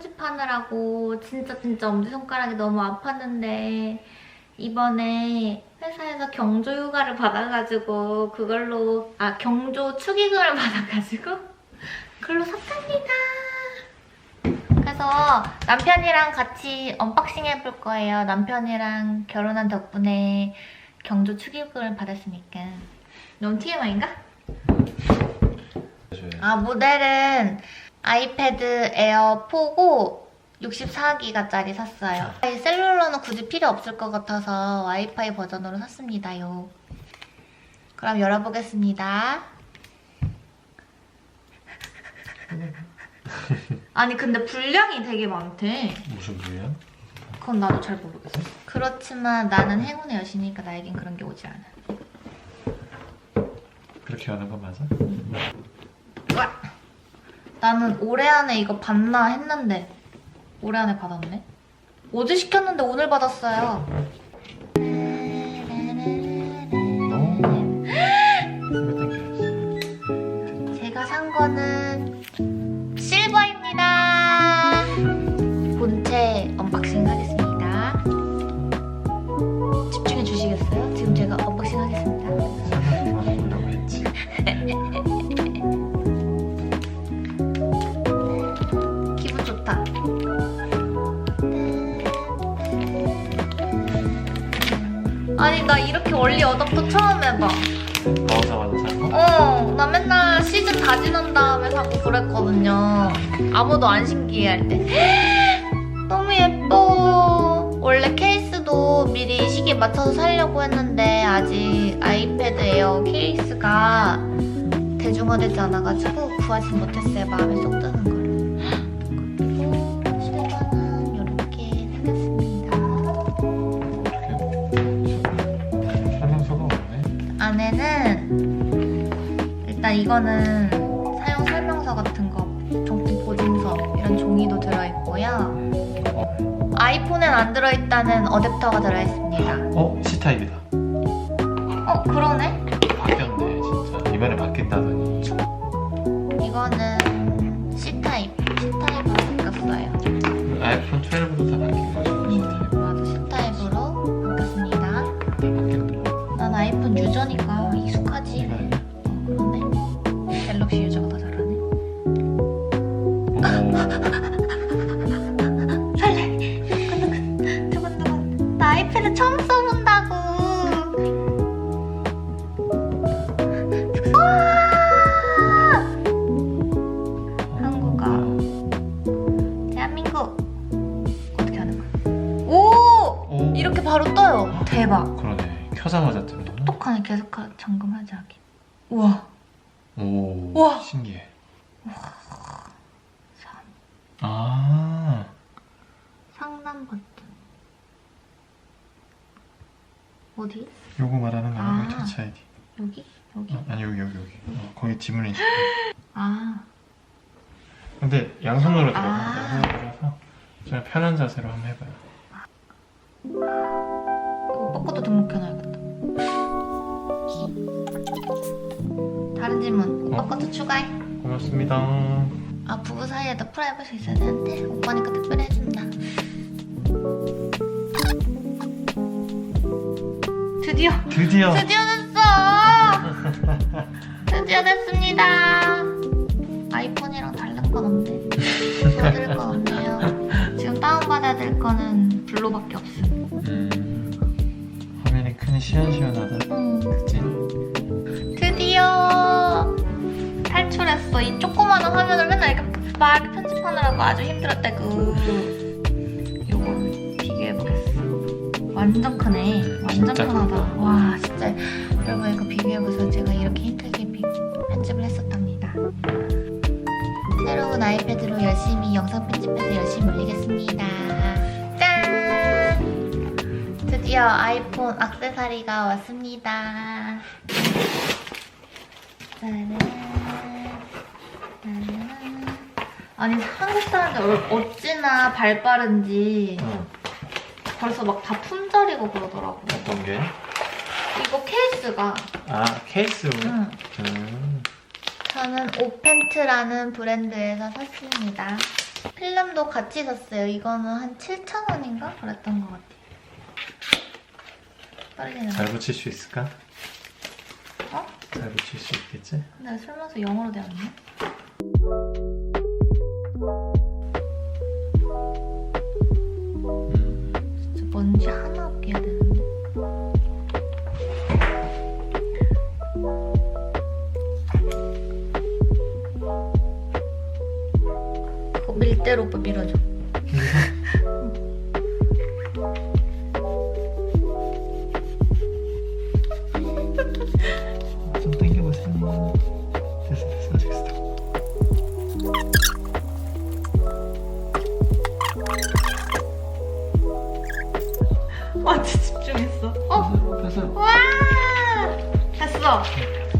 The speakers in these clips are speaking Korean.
편집하느라고 진짜 엄지손가락이 너무 아팠는데 이번에 회사에서 경조 휴가를 받아가지고 그걸로 경조 축의금을 받아가지고 그걸로 샀답니다. 그래서 남편이랑 같이 언박싱 해볼 거예요. 남편이랑 결혼한 덕분에 경조 축의금을 받았으니까. 너무 TMI인가? 모델은 아이패드 에어 4고 64기가짜리 샀어요. 셀룰러는 굳이 필요 없을 것 같아서 와이파이 버전으로 샀습니다요. 그럼 열어보겠습니다. 아니 근데 분량이 되게 많대. 무슨 분량? 그건 나도 잘 모르겠어. 그렇지만 나는 행운의 여신이니까 나에겐 그런 게 오지 않아. 그렇게 하는 거 맞아? 와! 나는 올해 안에 이거 받나 했는데 올해 안에 받았네? 어제 시켰는데 오늘 받았어요. 제가 산 거는 실버입니다. 본체 언박싱 하겠습니다. 집중해 주시겠어요? 지금 제가 언박싱 하겠습니다. 기분 좋다. 아니 나 이렇게 얼리 어답터 처음 해봐. 나오자마자 산 거? 나 맨날 시즌 다 지난 다음에 사고 그랬거든요. 아무도 안 신기해할 때. 너무 예뻐. 원래 케이스도 미리 시기에 맞춰서 사려고 했는데 아직 아이패드 에어 케이스가 대중화되지 않아가지고 구하지 못했어요. 마음에 쏙 드는 거를. 그리고 실버는 이렇게 생겼습니다. 설명서가 없네. 안에는 일단 이거는 사용 설명서 같은 거, 정품 보증서 이런 종이도 들어있고요. 아이폰엔 안 들어있다는 어댑터가 들어있습니다. C타입이다. 그러네? 바뀌었네 진짜. 이번에 바뀐다더니. 이거는 C타입. C타입으로 바뀌었어요. 아이폰 12도 다 바뀐 거죠. C타입. 맞아, C타입으로 바뀌었습니다. 바뀌었네. 난 아이폰 유저니까 익숙하지. 이거 아니야? 그러네. 갤럭시 유저가 더 잘하네. 설레. 두근두근. 나 아이패드 처음 써본다고. 한국어. 대한민국. 어떻게 하는 거야? 오! 이렇게 바로 떠요. 대박. 그러네. 켜자마자 뜨는구나. 똑똑하네. 계속 점검하지 하게. 우와. 오. 우와. 신기해. 3. 아. 상단 버튼. 어디? 요거 말하는 거야. 아. 터치 아이디. 여기? 여기? 아니 여기. 거기 지문이 있어. 아. 근데 양손으로 들어가. 아. 양손으로 들어서 좀 편한 자세로 한번 해봐요. 오빠 것도 등록해놔야겠다. 다른 질문. 오빠 것도 추가해. 고맙습니다. 부부 사이에도 프라이버시 있어야 되는데 오빠니까 특별히 해준다. 드디어 됐어. 드디어 됐습니다. 아이폰이랑 다른 건 없네. 지워드릴 건 없네요. 지금 다운받아야 될 거는 블로밖에 없음. 화면이 크니 시원시원하다. 그치? 드디어 탈출했어. 이 조그마한 화면을 맨날 이렇게 막 편집하느라고 아주 힘들었다고. 요거를 비교해보겠어. 완전 크네. 완전 진짜 편하다. 크다. 와 진짜 여러분 이거 비교해보세요. 제가 이렇게 힘들게 편집을 했었답니다. 새로운 아이패드로 열심히 영상 편집해서 열심히 올리겠습니다. 짠! 드디어 아이폰 액세서리가 왔습니다. 짜란. 아니 한국 사람들 어찌나 발 빠른지 벌써 막 다 품절이고 그러더라고. 어떤 게? 이거 케이스가. 케이스. 저는 오펜트라는 브랜드에서 샀습니다. 필름도 같이 샀어요. 이거는 한 7,000원인가? 그랬던 것 같아요. 떨리네. 잘 붙일 수 있을까? 어? 잘 붙일 수 있겠지? 근데 술 마셔 영어로 되었네. 진짜 먼지 하나 없게 해야 되는데. 그거 밀대로 오빠 밀어줘. 좀 당겨보세요. 됐어, 됐어. 완전 집중했어. 됐어. 와! 됐어.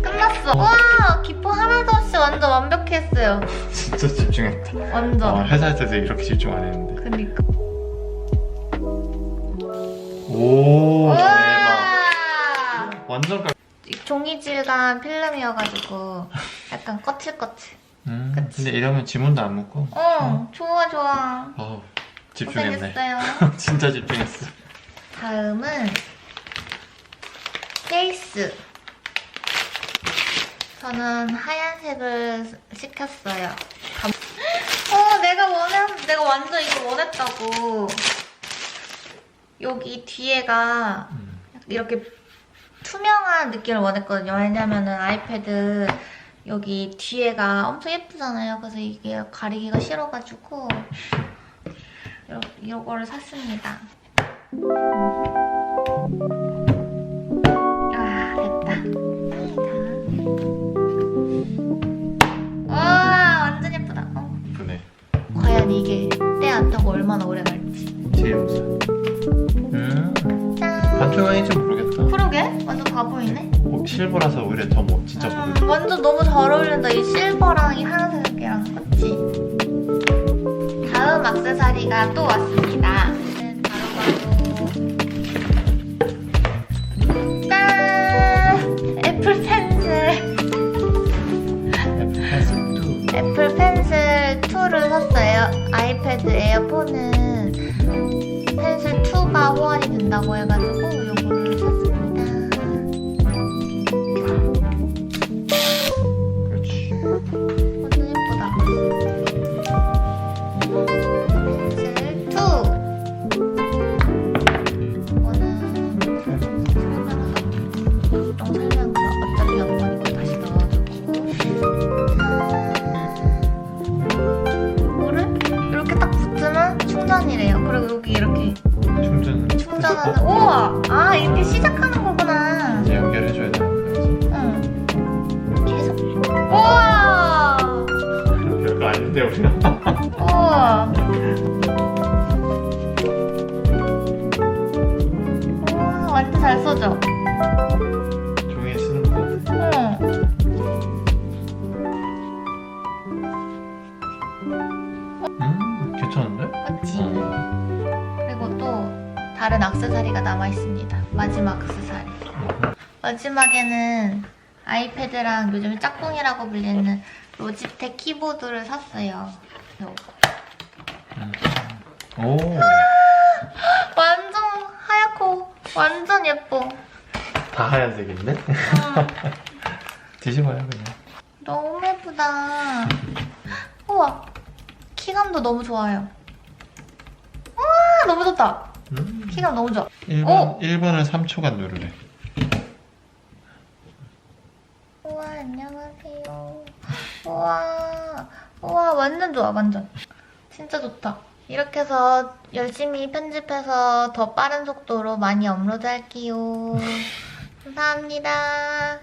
끝났어. 와! 기포 하나도 없이 완전 완벽히 했어요. 진짜 집중했다. 완전. 회사에서도 이렇게 집중 안 했는데. 그니까. 오, 대박. 우와! 완전 깔. 종이 질감 필름이어가지고 약간 거칠거칠. 그치. 근데 이러면 지문도 안 묻고. 좋아 좋아. 아우, 집중했네. 고생했어요. 진짜 집중했어. 다음은 케이스. 저는 하얀색을 시켰어요. 내가 완전 이거 원했다고. 여기 뒤에가 이렇게 투명한 느낌을 원했거든요. 왜냐면은 아이패드 여기 뒤에가 엄청 예쁘잖아요. 그래서 이게 가리기가 싫어가지고 이거를 샀습니다. 아, 됐다. 와, 완전 예쁘다. 이쁘네. 과연 이게 때 안 타고 얼마나 오래 갈지. 제일 우선. 짠. 반쪽아인지 모르겠다. 그러게? 완전 바보이네. 실버라서 오히려 더 진짜 모르겠다. 완전 너무 잘 어울린다. 이 실버랑 이 하얀색이랑. 그치? 다음 액세서리가 또 왔습니다. 짠! 애플 펜슬. 애플 펜슬 2를 샀어요. 아이패드 에어4는 펜슬 2가 호환이 된다고 해가지고 이거를 샀습니다. 그렇지. 완전 예쁘다. 펜슬 2. 이거는 설명서 어차피 영문이고 다시 넣어주고. 이거를 이렇게 딱 붙으면 충전이래요. 그리고 여기 이렇게 충전하는. 우와! 아, 이렇게 시작하는 거구나. 이제 연결해줘야 되는 거지. 응. 계속. 우와! 별거 아닌데 우리가. 우와. 우와, 완전 잘 써져. 종이에 쓰는 거 같아. 괜찮은데? 그치? 그리고 또 다른 액세서리가 남아있습니다. 마지막 액세서리. 마지막에는 아이패드랑 요즘 짝꿍이라고 불리는 로지텍 키보드를 샀어요. 오. 완전 하얗고 완전 예뻐. 다 하얀색인데? 뒤집어요 그냥. 너무 예쁘다. 우와, 키감도 너무 좋아요. 와, 너무 좋다. 키감 너무 좋아. 1번을 3초간 누르래. 우와, 안녕하세요. 우와, 우와, 완전 좋아, 완전. 진짜 좋다. 이렇게 해서 열심히 편집해서 더 빠른 속도로 많이 업로드 할게요. 감사합니다.